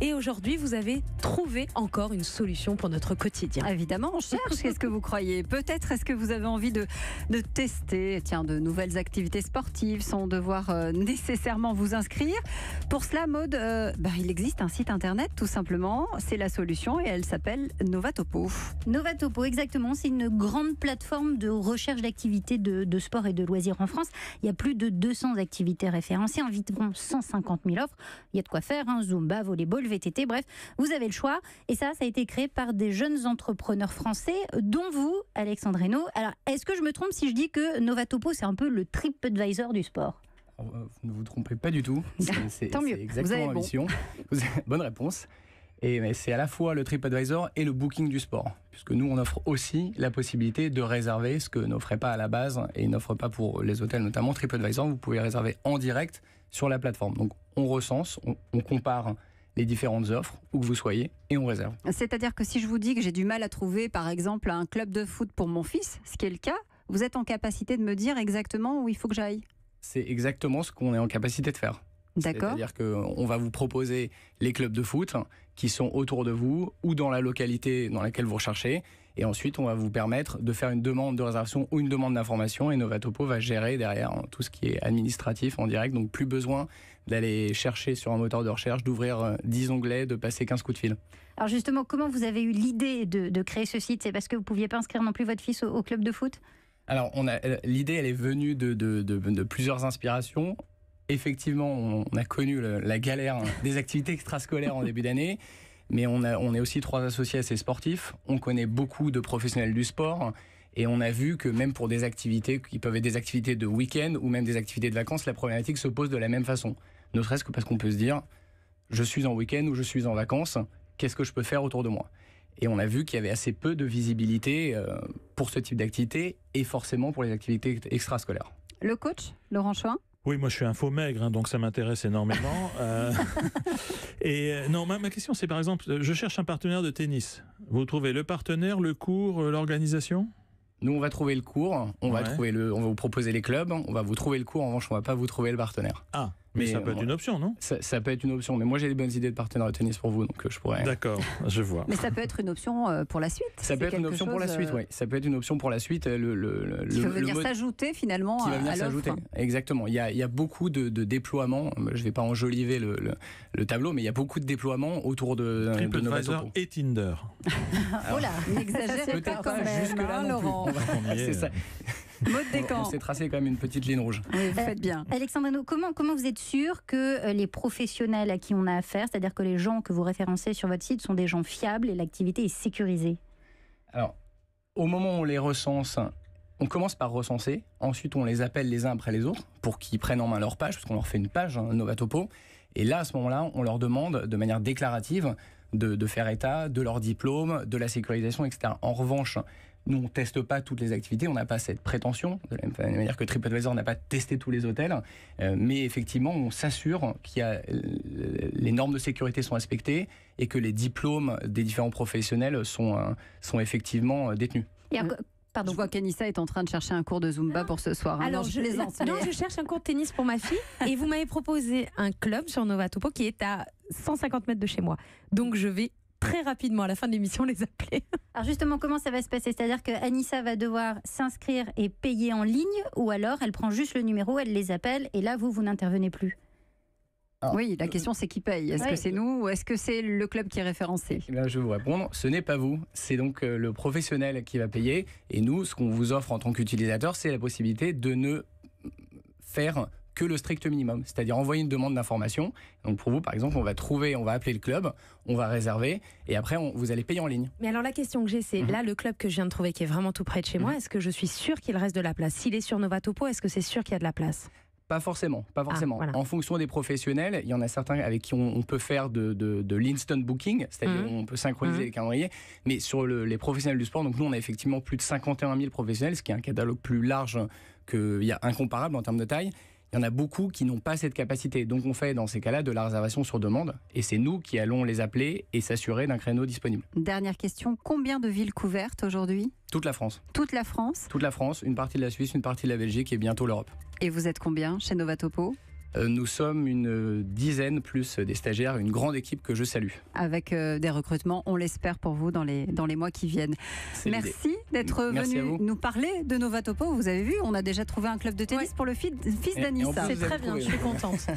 Et aujourd'hui, vous avez trouvé encore une solution pour notre quotidien. Évidemment, on cherche. Qu'est-ce que vous croyez? Peut-être est-ce que vous avez envie de tester de nouvelles activités sportives sans devoir nécessairement vous inscrire. Pour cela, Maud, il existe un site internet tout simplement. C'est la solution et elle s'appelle Novatopo. Novatopo, exactement. C'est une grande plateforme de recherche d'activités de sport et de loisirs en France. Il y a plus de 200 activités référencées, environ 150 000 offres. Il y a de quoi faire, Zumba, volleyball, VTT, bref, vous avez le choix. Et ça a été créé par des jeunes entrepreneurs français, dont vous, Alexandre Hainaut. Alors, est-ce que je me trompe si je dis que Novatopo, c'est un peu le TripAdvisor du sport? Vous ne vous trompez pas du tout. Tant mieux. C'est exactement la mission. Bonne réponse. Mais c'est à la fois le TripAdvisor et le booking du sport. Puisque nous, on offre aussi la possibilité de réserver, ce que n'offrait pas à la base et n'offre pas pour les hôtels, notamment TripAdvisor. Vous pouvez réserver en direct sur la plateforme. Donc, on recense, on compare les différentes offres, où que vous soyez, et on réserve. C'est-à-dire que si je vous dis que j'ai du mal à trouver, par exemple, un club de foot pour mon fils, ce qui est le cas, vous êtes en capacité de me dire exactement où il faut que j'aille? C'est exactement ce qu'on est en capacité de faire. D'accord. C'est-à-dire qu'on va vous proposer les clubs de foot qui sont autour de vous ou dans la localité dans laquelle vous recherchez. Et ensuite, on va vous permettre de faire une demande de réservation ou une demande d'information. Et Novatopo va gérer derrière tout ce qui est administratif en direct. Donc, plus besoin d'aller chercher sur un moteur de recherche, d'ouvrir 10 onglets, de passer 15 coups de fil. Alors justement, comment vous avez eu l'idée de créer ce site? C'est parce que vous ne pouviez pas inscrire non plus votre fils au club de foot? Alors, l'idée, elle est venue de plusieurs inspirations. Effectivement, on a connu la galère des activités extrascolaires en début d'année, mais on est aussi 3 associés assez sportifs. On connaît beaucoup de professionnels du sport et on a vu que même pour des activités qui peuvent être des activités de week-end ou même des activités de vacances, la problématique se pose de la même façon. Ne serait-ce que parce qu'on peut se dire, je suis en week-end ou je suis en vacances, qu'est-ce que je peux faire autour de moi ? Et on a vu qu'il y avait assez peu de visibilité pour ce type d'activité et forcément pour les activités extrascolaires. Le coach, Laurent Choin? Oui, moi je suis un faux maigre, donc ça m'intéresse énormément. Non, ma question c'est par exemple, je cherche un partenaire de tennis. Vous trouvez le partenaire, le cours, l'organisation ? Nous, on va trouver le cours, on va vous proposer les clubs, on va vous trouver le cours, en revanche, on ne va pas vous trouver le partenaire. Ah, mais ça peut être une option, non ? Ça peut être une option, mais moi j'ai des bonnes idées de partenaire de tennis pour vous, donc je pourrais... D'accord, je vois. Mais ça peut être une option pour la suite. Ça peut être une option pour la suite, oui. Ça peut être une option pour la suite. Qui veut venir s'ajouter finalement qui va venir à s'ajouter. l'offre. Exactement. Il y a beaucoup de déploiements. Je ne vais pas enjoliver le tableau, mais il y a beaucoup de déploiements autour de TripAdvisor et Tinder. Oh là, n'exagérez pas quand même, jusque-là non Laurent. C'est ça. Maud Descamps. On s'est tracé quand même une petite ligne rouge. Oui, vous faites bien. Alexandre Hainaut, comment vous êtes sûr que les professionnels à qui on a affaire, c'est-à-dire que les gens que vous référencez sur votre site sont des gens fiables et l'activité est sécurisée? Alors, au moment où on les recense, on commence par recenser. Ensuite, on les appelle les uns après les autres pour qu'ils prennent en main leur page, parce qu'on leur fait une page, Novatopo. Et là, à ce moment-là, on leur demande de manière déclarative de faire état de leur diplôme, de la sécurisation, etc. En revanche, nous, on ne teste pas toutes les activités, on n'a pas cette prétention, de la même manière que TripAdvisor n'a pas testé tous les hôtels, mais effectivement, on s'assure que les normes de sécurité sont respectées et que les diplômes des différents professionnels sont effectivement détenus. Pardon. Je vois qu'Anissa est en train de chercher un cours de Zumba pour ce soir. Alors, je plaisante. Je cherche un cours de tennis pour ma fille et vous m'avez proposé un club sur Novatopo qui est à 150 mètres de chez moi. Donc, je vais très rapidement, à la fin de l'émission, les appeler. Alors justement, comment ça va se passer? C'est-à-dire qu'Anissa va devoir s'inscrire et payer en ligne, ou alors elle prend juste le numéro, elle les appelle et là, vous n'intervenez plus? Oui, la question c'est qui paye. Est-ce que c'est nous ou est-ce que c'est le club qui est référencé? Je vais vous répondre, ce n'est pas vous. C'est donc le professionnel qui va payer. Et nous, ce qu'on vous offre en tant qu'utilisateur, c'est la possibilité de ne faire que le strict minimum, c'est-à-dire envoyer une demande d'information. Donc pour vous, par exemple, on va appeler le club, on va réserver, et après vous allez payer en ligne. Mais alors la question que j'ai, c'est là le club que je viens de trouver qui est vraiment tout près de chez moi, est-ce que je suis sûre qu'il reste de la place? S'il est sur Novatopo, est-ce que c'est sûr qu'il y a de la place? Pas forcément. Voilà. En fonction des professionnels, il y en a certains avec qui on peut faire de l'instant booking, c'est-à-dire on peut synchroniser les calendriers, mais sur les professionnels du sport, donc nous on a effectivement plus de 51 000 professionnels, ce qui est un catalogue plus large qu'il y a incomparable en termes de taille. Il y en a beaucoup qui n'ont pas cette capacité. Donc on fait dans ces cas-là de la réservation sur demande et c'est nous qui allons les appeler et s'assurer d'un créneau disponible. Dernière question, combien de villes couvertes aujourd'hui? Toute la France. Toute la France? Toute la France, une partie de la Suisse, une partie de la Belgique et bientôt l'Europe. Et vous êtes combien chez Novatopo? Nous sommes une dizaine plus des stagiaires, une grande équipe que je salue. Avec des recrutements, on l'espère pour vous dans les mois qui viennent. C'est l'idée. Merci d'être Merci à venu vous. nous parler de Novatopo. Vous avez vu, on a déjà trouvé un club de tennis pour le fils Et en d'Anissa. plus, C'est vous avez très bien, trouvé. je suis contente.